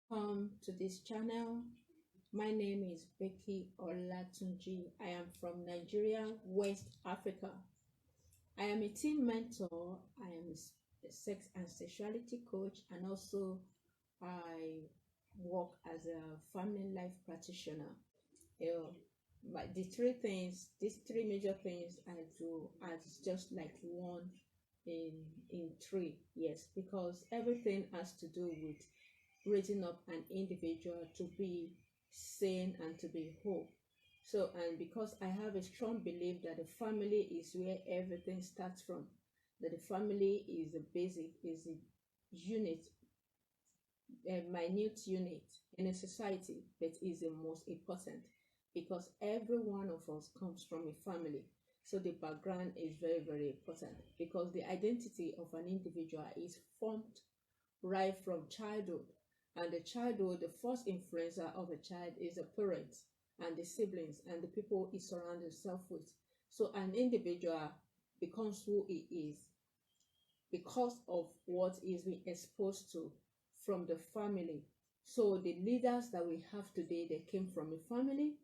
Welcome to this channel. My name is Becky Olatunji. I am from Nigeria, West Africa. I am a teen mentor. I am a sex and sexuality coach, and also I work as a family life practitioner. You know, but these three major things I do as just like one in three. Yes, because everything has to do with raising up an individual to be sane and to be whole. So, and because I have a strong belief that the family is where everything starts from, that the family is the basic, is a unit, a minute unit in a society, but is the most important because every one of us comes from a family. So the background is very, very important because the identity of an individual is formed right from childhood. And the childhood, the first influencer of a child is the parents and the siblings and the people he surrounds himself with. So an individual becomes who he is because of what he's been exposed to from the family. So the leaders that we have today, they came from a family.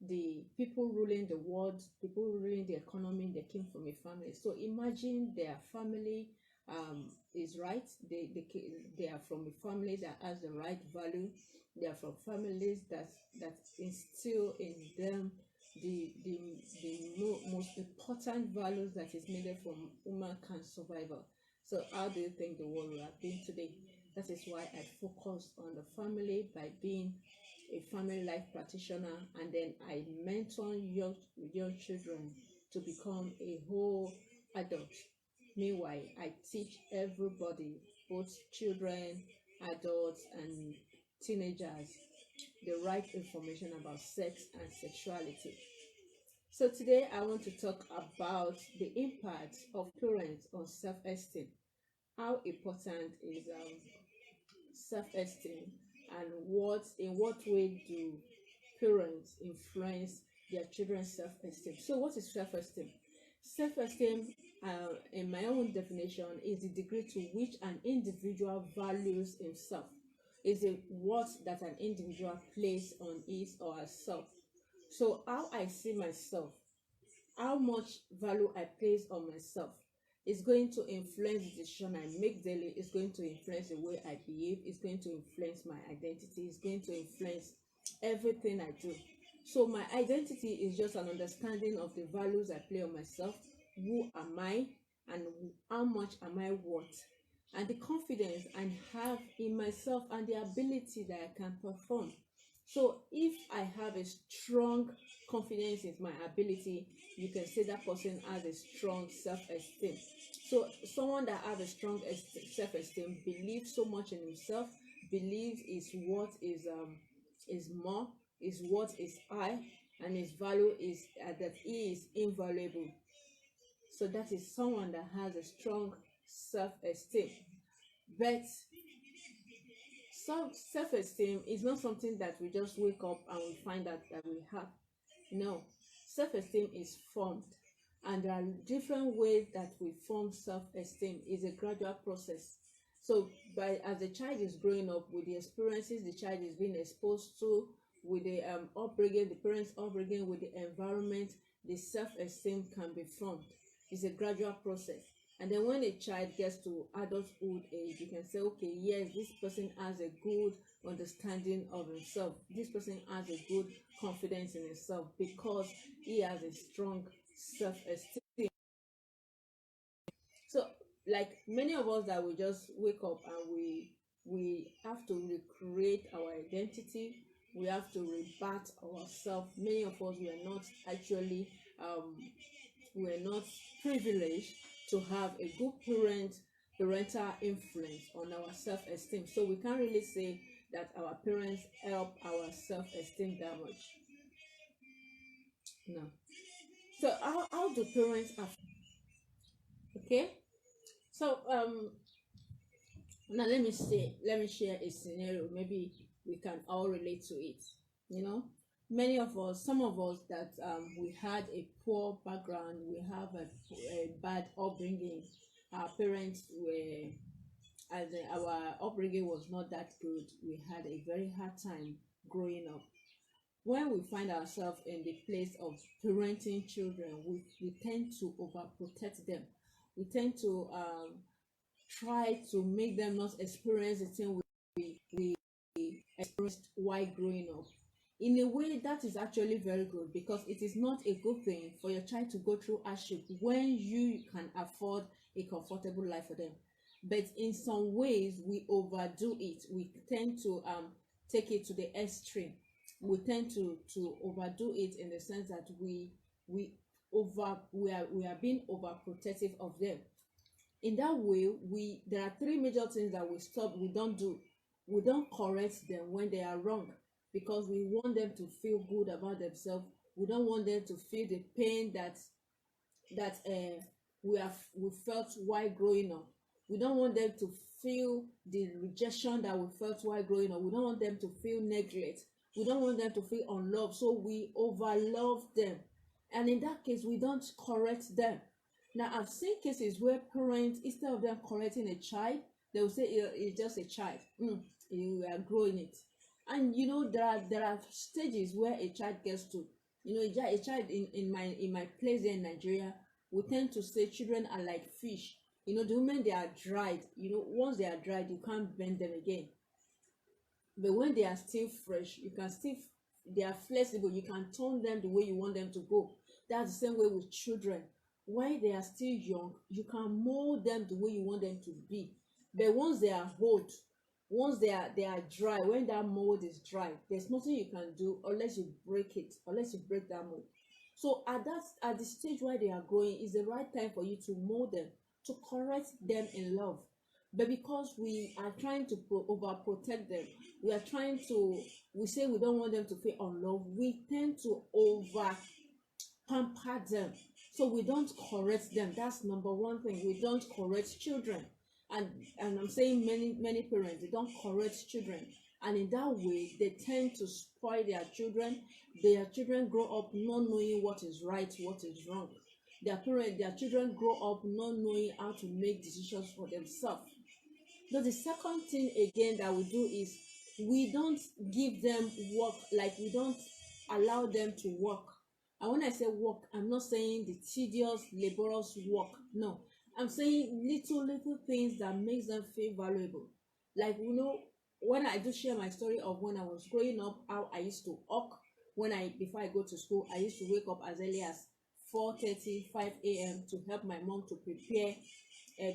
The people ruling the world, people ruling the economy, they came from a family. So imagine their family is right. They are from a family that has the right value. They are from families that instill in them the most important values that is needed for humankind survival. So how do you think the world will have been today? That is why I focus on the family by being a family life practitioner, and then I mentor young children to become a whole adult. Meanwhile, I teach everybody, both children, adults, and teenagers, the right information about sex and sexuality. So today I want to talk about the impact of parents on self-esteem. How important is self-esteem, and what way do parents influence their children's self-esteem? So what is self-esteem? Self-esteem, in my own definition, is the degree to which an individual values himself. Is it what that an individual places on his or herself? So how I see myself, how much value I place on myself is going to influence the decision I make daily, it's going to influence the way I behave, it's going to influence my identity, it's going to influence everything I do. So my identity is just an understanding of the values I play on myself. Who am I, and how much am I worth? And the confidence I have in myself and the ability that I can perform. So if I have a strong confidence in my ability, you can say that person has a strong self-esteem. So someone that has a strong self-esteem believes so much in himself, believes his worth is more, his worth is high, and his value is that he is invaluable. So that is someone that has a strong self-esteem. But self-esteem is not something that we just wake up and we find out that we have. No, self-esteem is formed, and there are different ways that we form self-esteem. Is a gradual process. So by as the child is growing up, with the experiences the child is being exposed to, with the upbringing, the parents upbringing, with the environment, the self-esteem can be formed. It's a gradual process. And then when a child gets to adulthood age, you can say, okay, yes, this person has a good understanding of himself. This person has a good confidence in himself because he has a strong self-esteem. So, like many of us that we just wake up and we have to recreate our identity. We have to rebut ourselves. Many of us were not actually we're not privileged to have a good parental influence on our self-esteem. So we can't really say that our parents help our self-esteem that much. No. So how do parents have, okay? So now let me share a scenario. Maybe we can all relate to it. You know, many of us, some of us that we had a poor background, we have a bad upbringing. Our parents were and our upbringing was not that good. We had a very hard time growing up. When we find ourselves in the place of parenting children, we tend to overprotect them. We tend to try to make them not experience the thing we experienced while growing up. In a way, that is actually very good, because it is not a good thing for your child to go through hardship when you can afford a comfortable life for them. But in some ways, we overdo it. We tend to take it to the extreme. We tend to overdo it in the sense that we we are being overprotective of them. In that way, we there are three major things that we don't do. We don't correct them when they are wrong, because we want them to feel good about themselves. We don't want them to feel the pain that we felt while growing up. We don't want them to feel the rejection that we felt while growing up. We don't want them to feel neglect. We don't want them to feel unloved, so we overlove them, and in that case we don't correct them. Now, I've seen cases where parents, instead of them correcting a child, they will say it's just a child. You are growing it. And there are stages where a child gets to, a child in my place there in Nigeria, we tend to say children are like fish. The moment they are dried, once they are dried, you can't bend them again. But when they are still fresh, you can still, they are flexible, you can turn them the way you want them to go. That's the same way with children. While they are still young, you can mold them the way you want them to be. But once they are old, once they are dry, when that mold is dry, there's nothing you can do unless you break it, unless you break that mold. So at the stage where they are growing is the right time for you to mold them, to correct them in love. But because we are trying to overprotect them, we say we don't want them to feel unloved, we tend to over pamper them. So we don't correct them. That's number one thing. We don't correct children. And I'm saying many parents, they don't correct children. And in that way, they tend to spoil their children. Their children grow up not knowing what is right, what is wrong. Their children grow up not knowing how to make decisions for themselves. So the second thing again that we do is we don't give them work, like we don't allow them to work. And when I say work, I'm not saying the tedious, laborious work. No, I'm saying little things that makes them feel valuable. Like, when I do share my story of when I was growing up, how I used to work. Before I go to school, I used to wake up as early as 4:30, 5 a.m. to help my mom to prepare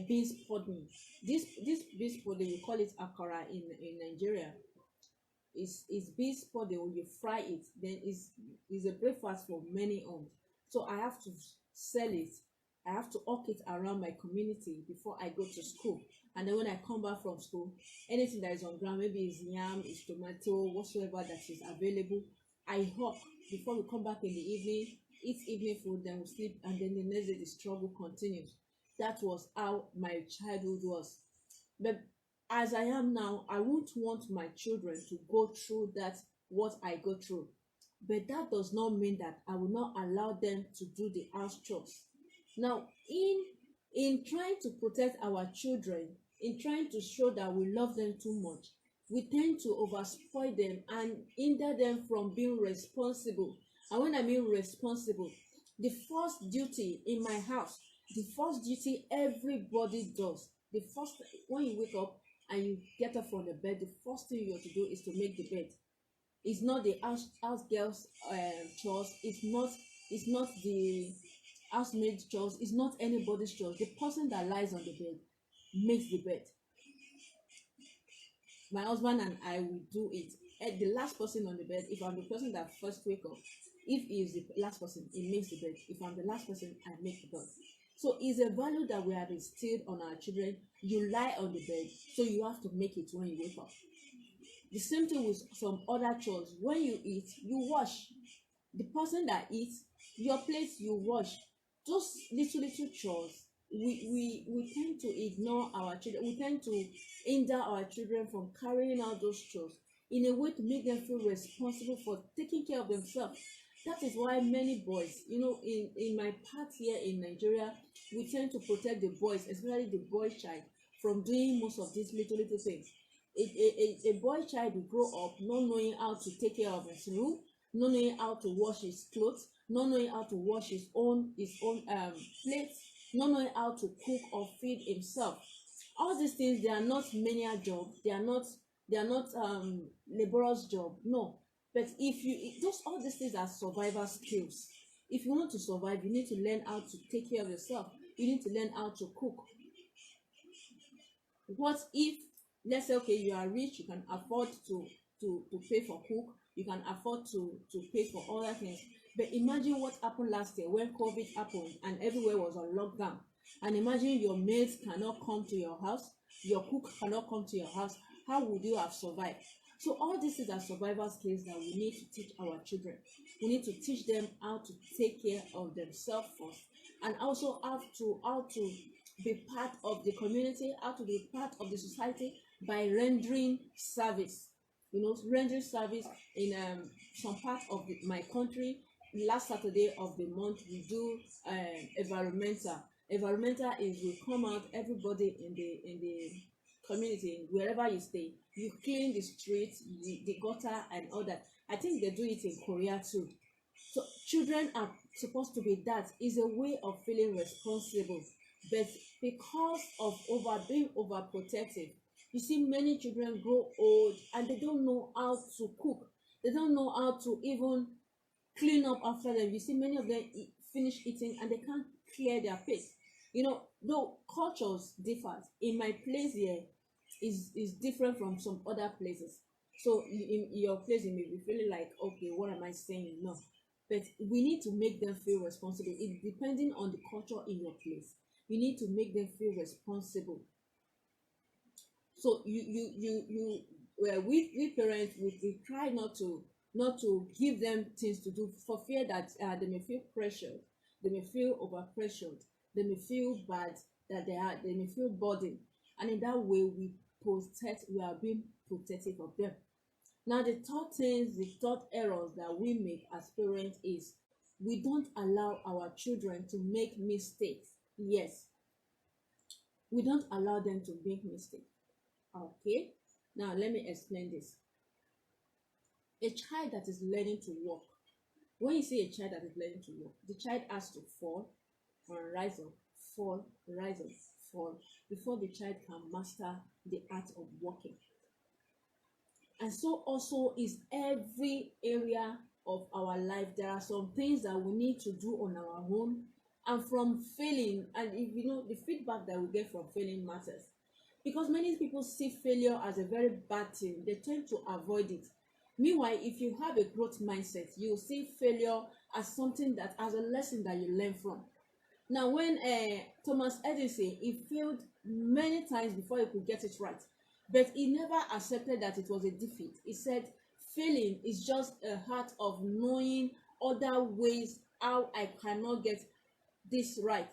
beans pudding. This beans pudding, we call it akara in Nigeria. Is beans pudding. When you fry it, then is a breakfast for many homes. So I have to sell it. I have to hawk it around my community before I go to school. And then when I come back from school, anything that is on ground, maybe it's yam, it's tomato, whatsoever that is available, I hawk before we come back in the evening, eat evening food, then we sleep, and then the next day the struggle continues. That was how my childhood was. But as I am now, I won't want my children to go through that, what I go through. But that does not mean that I will not allow them to do the house chores. Now, in trying to protect our children, in trying to show that we love them too much, we tend to overspoil them and hinder them from being responsible. And when I mean responsible, the first duty in my house, the first duty everybody does, the first, when you wake up and you get up from the bed, the first thing you have to do is to make the bed. It's not the house girls chores. It's not the housemaid chores. It's not anybody's chores. The person that lies on the bed makes the bed. My husband and I will do it. At the last person on the bed, if I'm the person that first wake up, if he is the last person, he makes the bed. If I'm the last person, I make the bed. So it's a value that we have instilled on our children. You lie on the bed, so you have to make it when you wake up. The same thing with some other chores. When you eat, you wash. The person that eats, your plate, you wash. Those little chores, we tend to ignore our children. We tend to hinder our children from carrying out those chores in a way to make them feel responsible for taking care of themselves. That is why many boys, in my part here in Nigeria, we tend to protect the boys, especially the boy child, from doing most of these little things. A boy child will grow up not knowing how to take care of his room, not knowing how to wash his clothes, not knowing how to wash his own plates, not knowing how to cook or feed himself. All these things, they are not menial job, they are not laborious job, no. But if you those all these things are survival skills. If you want to survive, you need to learn how to take care of yourself. You need to learn how to cook. What if, let's say, okay, you are rich, you can afford to pay for cook, you can afford to pay for other things. But imagine what happened last year when COVID happened and everywhere was on lockdown. And imagine your mates cannot come to your house, your cook cannot come to your house. How would you have survived? So all this is a survival skills that we need to teach our children. We need to teach them how to take care of themselves first, and also how to be part of the community, how to be part of the society by rendering service. Rendering service in some part of my country. Last Saturday of the month, we do environmental. Environmental is we come out, everybody in the community, wherever you stay, you clean the streets, the gutter and all that. I think they do it in Korea too. So children are supposed to be that. Is a way of feeling responsible. But because of being overprotective, you see many children grow old and they don't know how to cook. They don't know how to even clean up after them. You see many of them finish eating and they can't clear their plate. Though cultures differ. In my place here is different from some other places. So in your place, you may be feeling like, okay, what am I saying? No. But we need to make them feel responsible. It depending on the culture in your place. You need to make them feel responsible. So we parents, we try not to give them things to do for fear that they may feel pressured, they may feel overpressured, they may feel bad, that they may feel burdened, and in that way we are being protective of them. Now the third errors that we make as parents is we don't allow our children to make mistakes. Yes, we don't allow them to make mistakes. Okay, now let me explain this. A child that is learning to walk, when you say a child that is learning to walk, the child has to fall and rise up, fall, rise up, fall, before the child can master the art of walking. And so also is every area of our life. There are some things that we need to do on our own, and from failing, and if the feedback that we get from failing matters, because many people see failure as a very bad thing. They tend to avoid it. Meanwhile, if you have a growth mindset, you will see failure as something, that as a lesson that you learn from. Now when Thomas Edison, he failed many times before he could get it right, but he never accepted that it was a defeat. He said failing is just a heart of knowing other ways how I cannot get this right.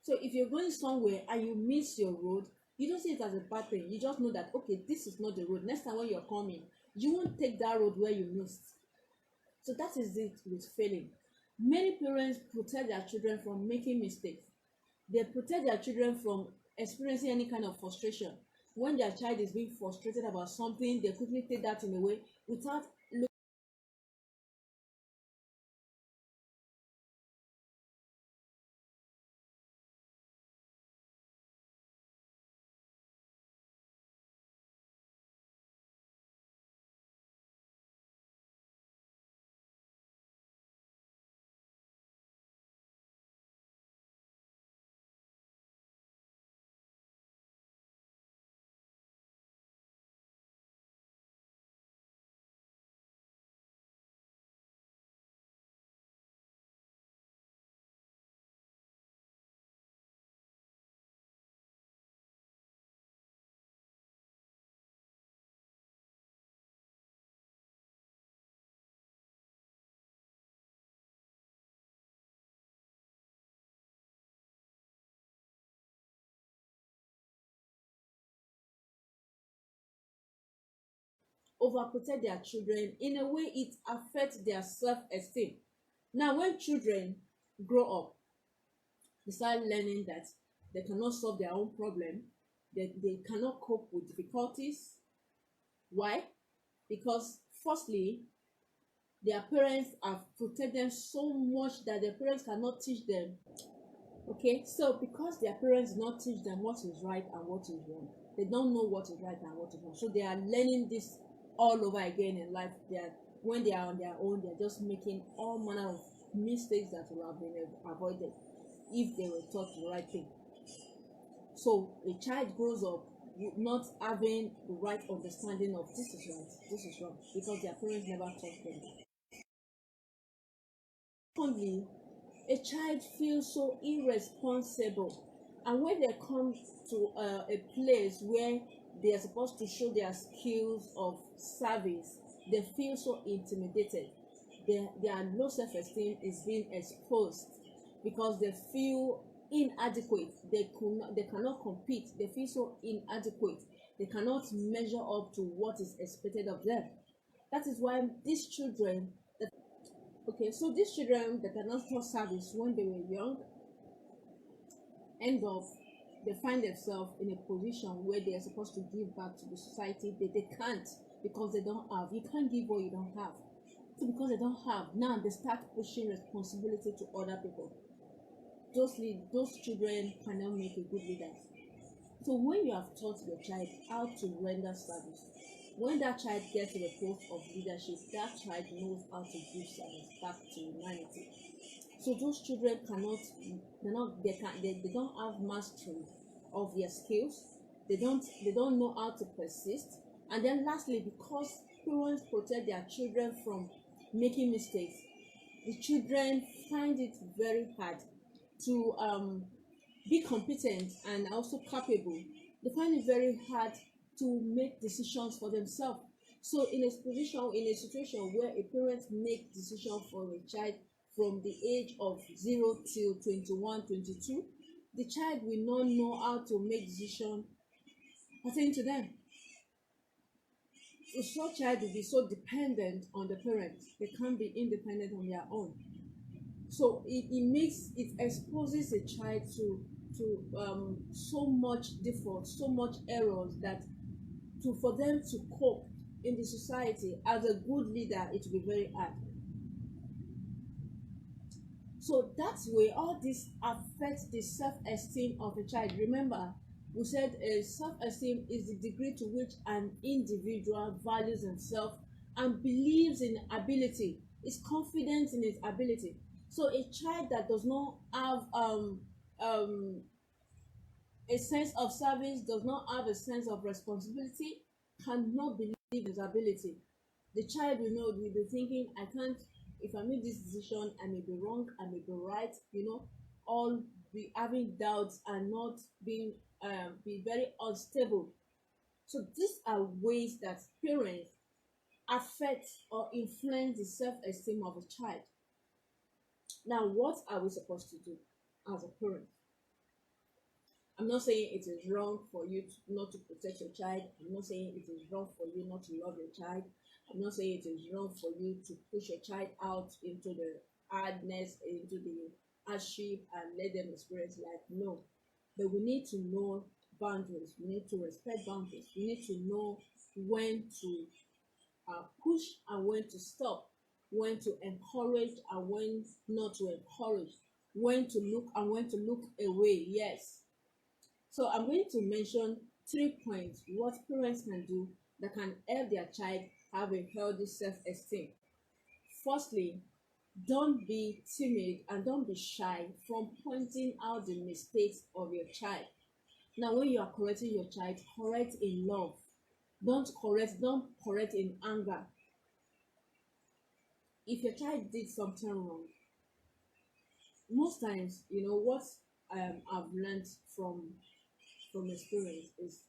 So if you're going somewhere and you miss your road, you don't see it as a bad thing. You just know that, okay, this is not the road. Next time when you're coming, you won't take that road where you missed. So that is it with failing. Many parents protect their children from making mistakes. They protect their children from experiencing any kind of frustration. When their child is being frustrated about something, they quickly take that in a way without overprotect their children, in a way it affects their self-esteem. Now when children grow up, they start learning that they cannot solve their own problem, They cannot cope with difficulties. Why? Because firstly, their parents have protected them so much that their parents cannot teach them. Okay, so because their parents do not teach them what is right and what is wrong, they don't know what is right and what is wrong. So they are learning this all over again in life. They are When they are on their own, they're just making all manner of mistakes that would have been avoided if they were taught the right thing. So a child grows up not having the right understanding of this is right, this is wrong, because their parents never taught them. Secondly, a child feels so irresponsible, and when they come to a place where they are supposed to show their skills of service, they feel so intimidated. Their low self-esteem is being exposed because they feel inadequate. They cannot compete. They feel so inadequate. They cannot measure up to what is expected of them. That is why these children Okay, so these children that are not taught service when they were young end up they find themselves in a position where they are supposed to give back to the society. They can't, because they don't have. You can't give what you don't have. So because they don't have, now they start pushing responsibility to other people. Those children cannot make a good leader. So when you have taught your child how to render service, when that child gets to the post of leadership, that child knows how to give service back to humanity. So those children cannot, they don't have mastery of their skills. They don't know how to persist. And then lastly, because parents protect their children from making mistakes, the children find it very hard to be competent and also capable. They find it very hard to make decisions for themselves. So in a situation where a parent make decision for a child from the age of 0 till 21, 22, the child will not know how to make decision pertaining to them. So such child will be so dependent on the parents. They can't be independent on their own. So it exposes a child to so much default, so much errors, that for them to cope in the society as a good leader, it will be very hard. So that's where all this affects the self-esteem of a child. Remember, we said self-esteem is the degree to which an individual values himself and believes in ability, is confident in his ability. So a child that does not have um, a sense of service, does not have a sense of responsibility, cannot believe in his ability. The child will be thinking, I can't, if I make this decision, I may be wrong, I may be right, all be having doubts and not being be very unstable. So these are ways that parents affect or influence the self-esteem of a child. Now, what are we supposed to do as a parent? I'm not saying it is wrong for you not to protect your child. I'm not saying it is wrong for you not to love your child. I'm not saying it is wrong for you to push your child out into the hardness, into the hardship, and let them experience life. No. But we need to know boundaries. We need to respect boundaries. We need to know when to push and when to stop, when to encourage and when not to encourage, when to look and when to look away. Yes. So I'm going to mention 3 points what parents can do that can help their child have a healthy self-esteem. Firstly, don't be timid and don't be shy from pointing out the mistakes of your child. Now, when you are correcting your child, correct in love. Don't correct in anger. If your child did something wrong, most times, what I've learned from experience is,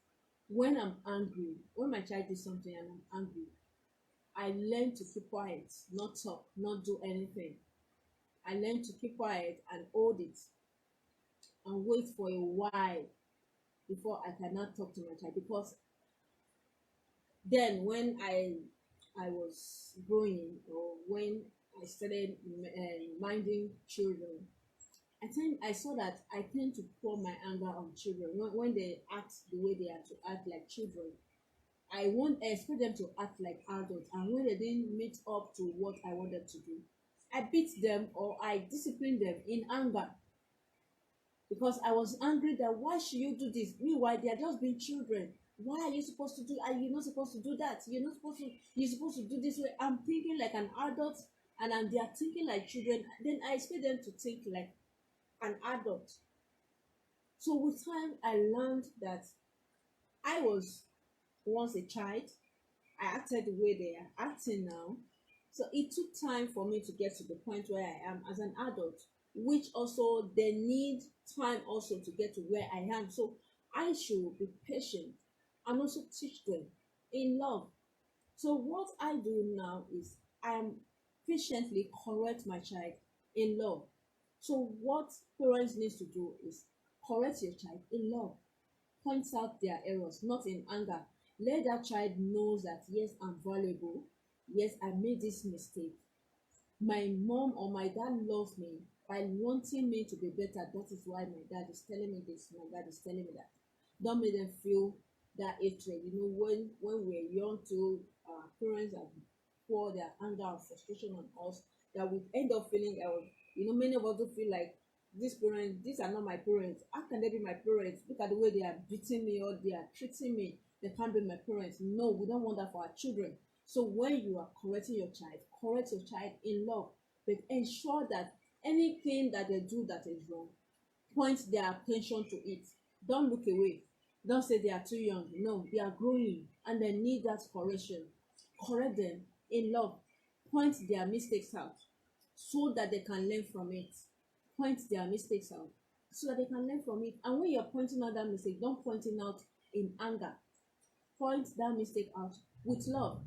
when I'm angry, when my child did something and I'm angry, I learn to keep quiet, not talk, not do anything. I learn to keep quiet and hold it and wait for a while before I cannot talk to my child. Because then when I was growing, or when I started minding children, I saw that I tend to pour my anger on children when they act the way they are to act like children. I expect them to act like adults, and when they didn't meet up to what I wanted to do, I beat them or I discipline them in anger because I was angry that why should you do this? Meanwhile, they are just being children. Why are you supposed to do? Are you not supposed to do that? You're not supposed to. You're supposed to do this way. I'm thinking like an adult, and they are thinking like children. Then I expect them to think like an adult. So with time, I learned that I was once a child. I acted the way they are acting now. So it took time for me to get to the point where I am as an adult, which also they need time also to get to where I am. So I should be patient and also teach them in love. So what I do now is I am patiently correct my child in love. So what parents need to do is correct your child in love, point out their errors, not in anger. Let that child knows that yes, I'm valuable. Yes, I made this mistake. My mom or my dad loves me by wanting me to be better. That is why my dad is telling me this, my dad is telling me that. Don't make them feel that hatred. You know, when we're young too, our parents have pour their anger and frustration on us, that we end up feeling many of us do feel like these parents, these are not my parents. How can they be my parents? Look at the way they are beating me or they are treating me. They can't be my parents. No, we don't want that for our children. So when you are correcting your child, correct your child in love, but ensure that anything that they do that is wrong, point their attention to it. Don't look away. Don't say they are too young. No, they are growing and they need that correction. Correct them in love. Point their mistakes out so that they can learn from it. Point their mistakes out so that they can learn from it. And when you're pointing out that mistake, don't point it out in anger. Point that mistake out with love.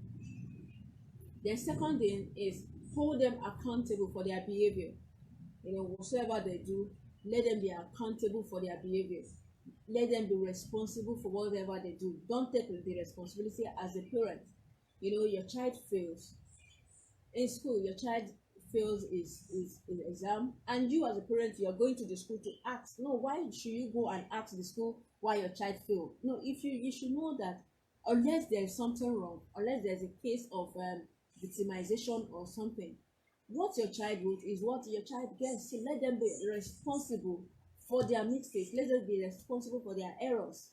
The second thing is hold them accountable for their behavior. Whatsoever they do, let them be accountable for their behavior. Let them be responsible for whatever they do. Don't take the responsibility as a parent. Your child fails in school, your child fails is exam, and you as a parent, you are going to the school to ask. No, why should you go and ask the school why your child failed? No, if you should know that unless there is something wrong, unless there's a case of victimization or something, what your child wrote is what your child gets. So let them be responsible for their mistakes. Let them be responsible for their errors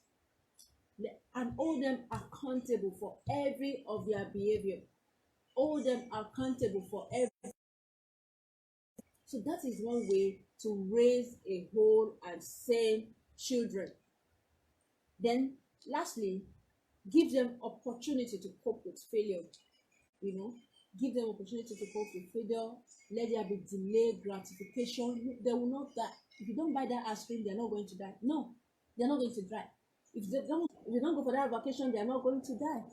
and hold them accountable for every of their behavior. Hold them accountable for every. So that is one way to raise a whole and sane children. Then lastly, give them opportunity to cope with failure. you know Give them opportunity to cope with failure. Let there be delayed gratification. They will not die. If you don't buy that ice cream, they're not going to die. No, they're not going to die. If they don't go for that vacation, they're not going to die.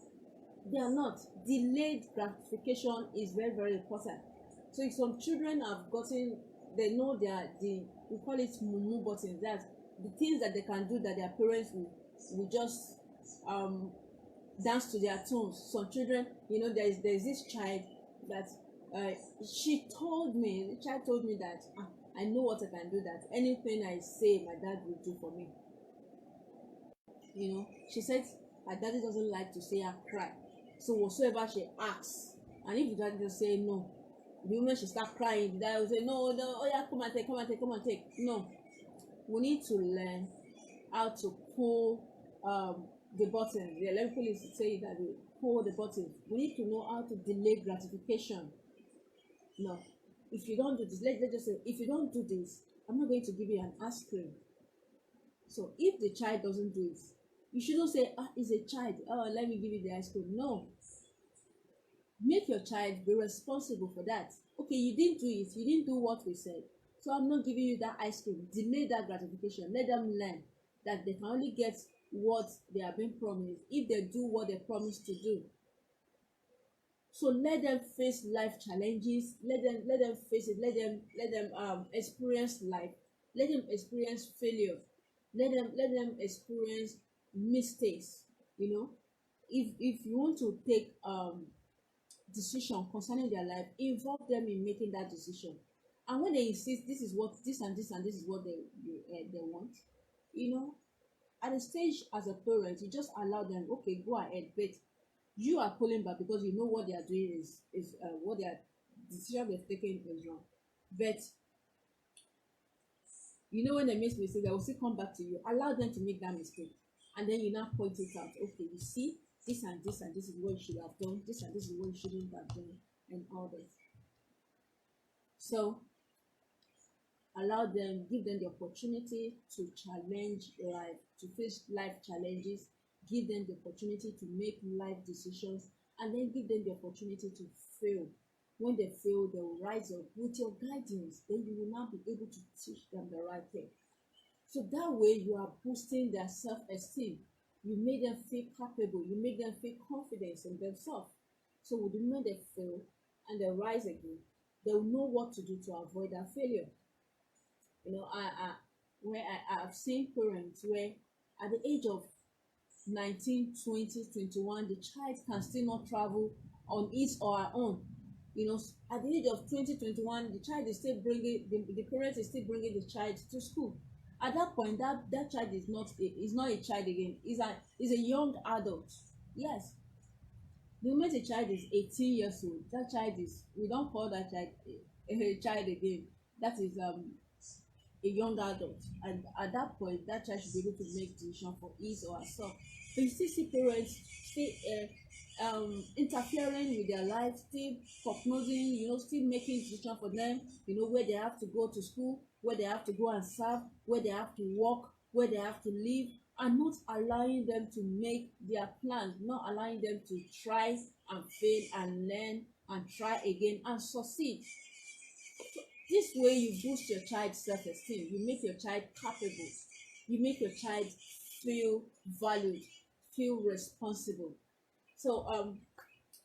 They are not. Delayed gratification is very, very important. So if some children have gotten, they know they are we call it mumu buttons. That's the things that they can do that their parents will just um dance to their tunes. Some children, there's this child that the child told me that I know what I can do, that anything I say my dad will do for me. She said her daddy doesn't like to see her cry. So whatsoever she asks, and if the daddy just say no, the moment she start crying, the daddy will say no, no, oh yeah, come and take, come and take, come and take. No, we need to learn how to pull the button. The let me put it say that we pull the button. We need to know how to delay gratification. No, if you don't do this, let's just say, if you don't do this, I'm not going to give you an ice cream. So if the child doesn't do it, you shouldn't say, it's a child, let me give you the ice cream. No, make your child be responsible for that. Okay, you didn't do it, you didn't do what we said, so I'm not giving you that ice cream. Delay that gratification. Let them learn that they can only get what they have been promised if they do what they promised to do. So let them face life challenges. Let them face it. Let them experience life. Let them experience failure. Let them experience mistakes. If you want to take decision concerning their life, involve them in making that decision. And when they insist this is what this and this and this is what they want, you know, at the stage as a parent, you just allow them, okay, go ahead, but you are pulling back because you know what they are doing is what they are decision they've taken is wrong. But you know when they make mistake, they will still come back to you. Allow them to make that mistake, and then you now point it out. Okay, you see, this and this and this is what you should have done. This and this is what you shouldn't have done, and all that. So allow them, give them the opportunity to challenge life, to face life challenges, give them the opportunity to make life decisions, and then give them the opportunity to fail. When they fail, they will rise up with your guidance. Then you will now be able to teach them the right thing. So that way, you are boosting their self-esteem. You make them feel capable. You make them feel confidence in themselves. So with the moment they fail and they rise again, they will know what to do to avoid that failure. You know, I've seen parents where at the age of 19, 20, 21, the child can still not travel on his or her own. You know, at the age of 20, 21, the child is still bringing the parent is still bringing the child to school. At that point, that child is not a child again. Is a young adult. Yes, the moment a child is 18 years old, that child is, we don't call that child a child again. That is a young adult, and at that point that child should be able to make decision for his or herself. But you still see parents still interfering with their life, still prognosing, you know, still making decision for them, you know, where they have to go to school, where they have to go and serve, where they have to work, where they have to live, and not allowing them to make their plans, not allowing them to try and fail and learn and try again and succeed. This way, you boost your child's self-esteem. You make your child capable. You make your child feel valued, feel responsible. So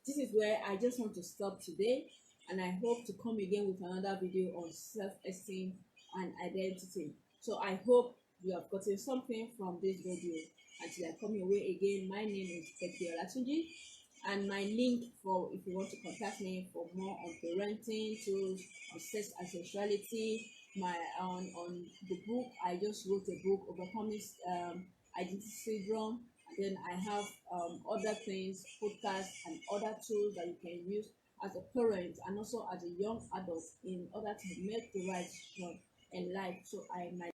this is where I just want to stop today, and I hope to come again with another video on self-esteem and identity. So I hope you have gotten something from this video. Until I come your way again, my name is Becky Olatunji, and my link for if you want to contact me for more on parenting tools, on sex and sexuality, my on the book. I just wrote a book, overcoming identity syndrome, and then I have other things, podcasts and other tools that you can use as a parent and also as a young adult in order to make the right decision in life. So I might